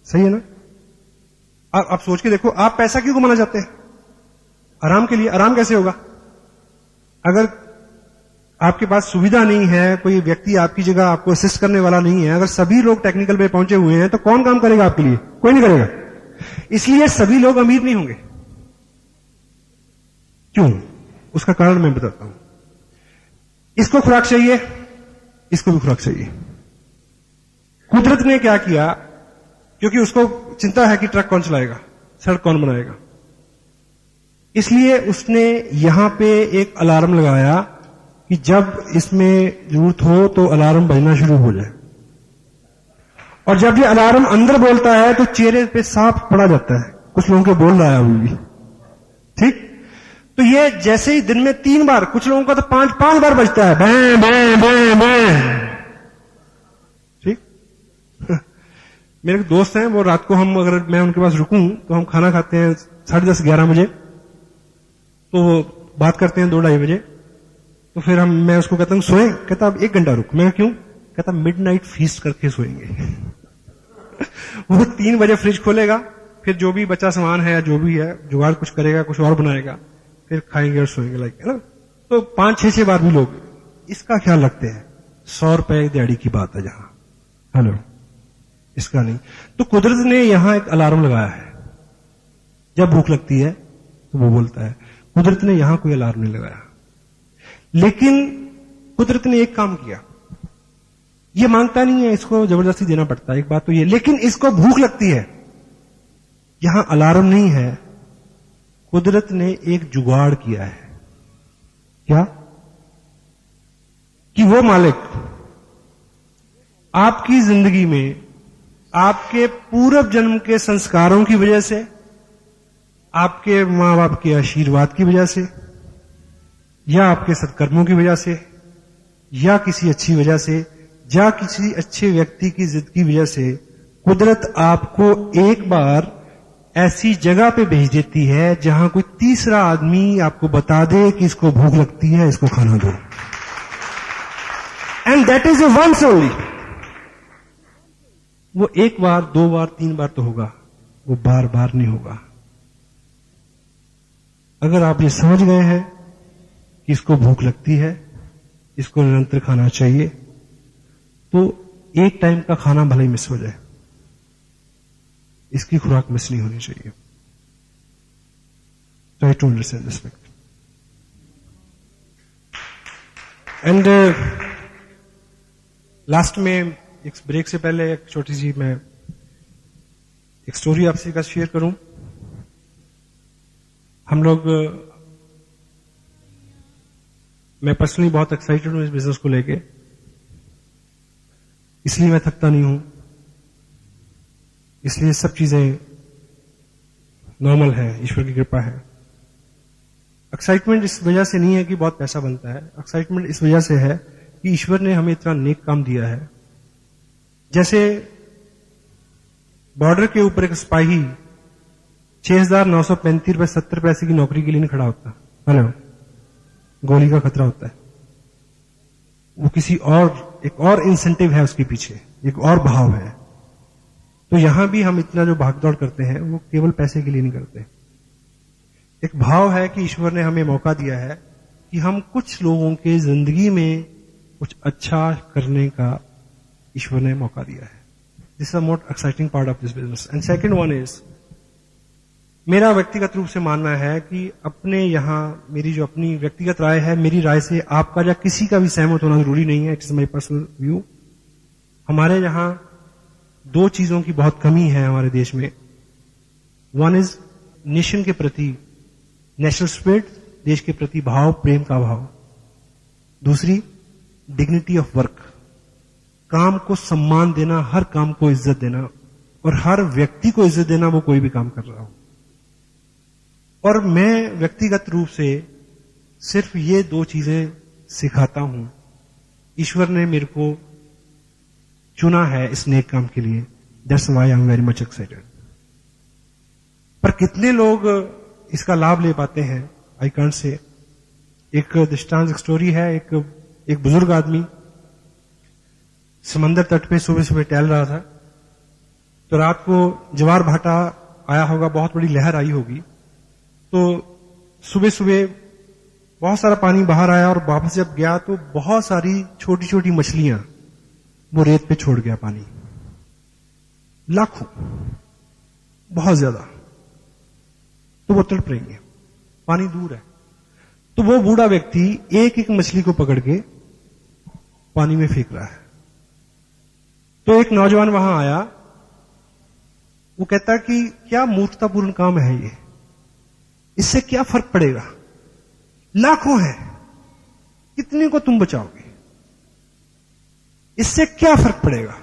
सही है ना? आप सोच के देखो, आप पैसा क्यों कमाना चाहते हैं? आराम के लिए। आराम कैसे होगा? अगर आपके पास सुविधा नहीं है, कोई व्यक्ति आपकी जगह आपको असिस्ट करने वाला नहीं है, अगर सभी लोग टेक्निकल पे पहुंचे हुए हैं, तो कौन काम करेगा आपके लिए? कोई नहीं करेगा। इसलिए सभी लोग अमीर नहीं होंगे। क्यों? उसका कारण मैं बताता हूं। इसको खुराक चाहिए, इसको भी खुराक चाहिए। कुदरत ने क्या किया, क्योंकि उसको चिंता है कि ट्रक कौन चलाएगा, सड़क कौन बनाएगा, इसलिए उसने यहां पे एक अलार्म लगाया कि जब इसमें जरूरत हो तो अलार्म बजना शुरू हो जाए। और जब ये अलार्म अंदर बोलता है तो चेहरे पे साफ पड़ा जाता है। कुछ लोगों के बोल रहा है अभी भी, ठीक? तो ये जैसे ही दिन में 3 बार, कुछ लोगों का तो 5 बार बजता है, बैं बैं बैं बैं, ठीक? मेरे एक दोस्त हैं, वो रात को हम अगर मैं उनके पास रुकूं तो हम खाना खाते हैं 10:30 11 बजे, तो बात करते हैं 2-2:30 बजे। तो फिर मैं उसको कहता हूं सोए, कहता अब 1 घंटा रुक। मैं क्यों? कहता मिडनाइट फीस्ट करके सोएंगे। वो 3 बजे फ्रिज खोलेगा, फिर जो भी बचा सामान है, जो भी है, जुगाड़ कुछ करेगा, कुछ और बनाएगा, फिर खाएंगे और सोएंगे, लाइक, है ना? तो 5-6 बार भी लोग इसका ख्याल रखते हैं। 100 रुपए दिहाड़ी की बात है जहां, हेलो, इसका नहीं। तो कुदरत ने यहां एक अलार्म लगाया है। जब भूख लगती है तो वो बोलता है। कुदरत ने यहां कोई अलार्म नहीं लगाया, लेकिन कुदरत ने एक काम किया। ये मांगता नहीं है, इसको जबरदस्ती देना पड़ता है, एक बात तो ये, लेकिन इसको भूख लगती है। यहां अलार्म नहीं है, कुदरत ने एक जुगाड़ किया है। क्या? कि वो मालिक आपकी जिंदगी में आपके पूर्व जन्म के संस्कारों की वजह से, आपके मां बाप के आशीर्वाद की वजह से, या आपके सत्कर्मों की वजह से, या किसी अच्छी वजह से, या किसी अच्छे व्यक्ति की जिद की वजह से, कुदरत आपको एक बार ऐसी जगह पे भेज देती है जहां कोई तीसरा आदमी आपको बता दे कि इसको भूख लगती है, इसको खाना दो। And that is a once only. वो 1 बार, 2 बार, 3 बार तो होगा, वो बार बार नहीं होगा। अगर आप ये समझ गए हैं कि इसको भूख लगती है, इसको निरंतर खाना चाहिए, तो एक टाइम का खाना भले ही मिस हो जाए, इसकी खुराक मिस नहीं होनी चाहिए। Try to understand this fact. And last में, एक ब्रेक से पहले एक छोटी सी मैं एक स्टोरी आपसे का शेयर करूं। हम लोग, मैं पर्सनली बहुत एक्साइटेड हूं इस बिजनेस को लेके, इसलिए मैं थकता नहीं हूं, इसलिए सब चीजें नॉर्मल है, ईश्वर की कृपा है। एक्साइटमेंट इस वजह से नहीं है कि बहुत पैसा बनता है, एक्साइटमेंट इस वजह से है कि ईश्वर ने हमें इतना नेक काम दिया है। जैसे बॉर्डर के ऊपर एक सिपाही 6,935 रुपए 70 पैसे की नौकरी के लिए नहीं खड़ा होता, हेलो, गोली का खतरा होता है। वो किसी और, एक और इंसेंटिव है उसके पीछे, एक और भाव है। तो यहां भी हम इतना जो भागदौड़ करते हैं वो केवल पैसे के लिए नहीं करते। एक भाव है कि ईश्वर ने हमें मौका दिया है कि हम कुछ लोगों के जिंदगी में कुछ अच्छा करने का ईश्वर ने मौका दिया है। This is the most exciting part of this business. And second one is, मेरा व्यक्तिगत रूप से मानना है कि अपने यहां, मेरी जो अपनी व्यक्तिगत राय है, मेरी राय से आपका या किसी का भी सहमत होना जरूरी नहीं है, it is my personal view. हमारे यहां 2 चीजों की बहुत कमी है हमारे देश में। वन इज नेशन के प्रति नेशनल स्पिरिट, देश के प्रति भाव, प्रेम का भाव। दूसरी, डिग्निटी ऑफ वर्क, काम को सम्मान देना, हर काम को इज्जत देना, और हर व्यक्ति को इज्जत देना, वो कोई भी काम कर रहा हो। और मैं व्यक्तिगत रूप से सिर्फ ये 2 चीजें सिखाता हूं। ईश्वर ने मेरे को चुना है इस नेक काम के लिए, that's why I am very much excited. पर कितने लोग इसका लाभ ले पाते हैं, आई कांट से। एक दृष्टांत, एक स्टोरी है। एक बुजुर्ग आदमी समंदर तट पे सुबह सुबह टहल रहा था, तो रात को ज्वार भाटा आया होगा, बहुत बड़ी लहर आई होगी। तो सुबह सुबह बहुत सारा पानी बाहर आया और वापस जब गया तो बहुत सारी छोटी छोटी मछलियां वो रेत पे छोड़ गया पानी, लाखों, बहुत ज्यादा। तो वो तड़प रही है, पानी दूर है। तो वो बूढ़ा व्यक्ति एक एक मछली को पकड़ के पानी में फेंक रहा है। तो एक नौजवान वहां आया, वो कहता कि क्या मूर्खतापूर्ण काम है ये, इससे क्या फर्क पड़ेगा, लाखों हैं, कितने को तुम बचाओगे, इससे क्या फर्क पड़ेगा।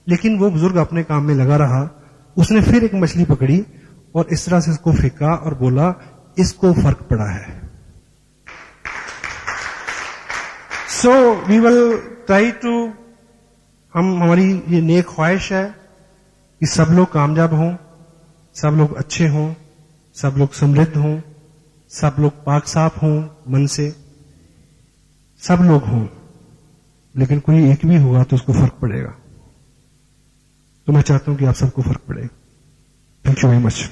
लेकिन वो बुजुर्ग अपने काम में लगा रहा। उसने फिर एक मछली पकड़ी और इस तरह से उसको फेंका और बोला इसको फर्क पड़ा है। So we will try to, हमारी ये नेक ख्वाहिश है कि सब लोग कामयाब हों, सब लोग अच्छे हों, सब लोग समृद्ध हों, सब लोग पाक साफ हों मन से, सब लोग हों। लेकिन कोई एक भी होगा तो उसको फर्क पड़ेगा। तो मैं चाहता हूं कि आप सबको फर्क पड़े। Thank you very much.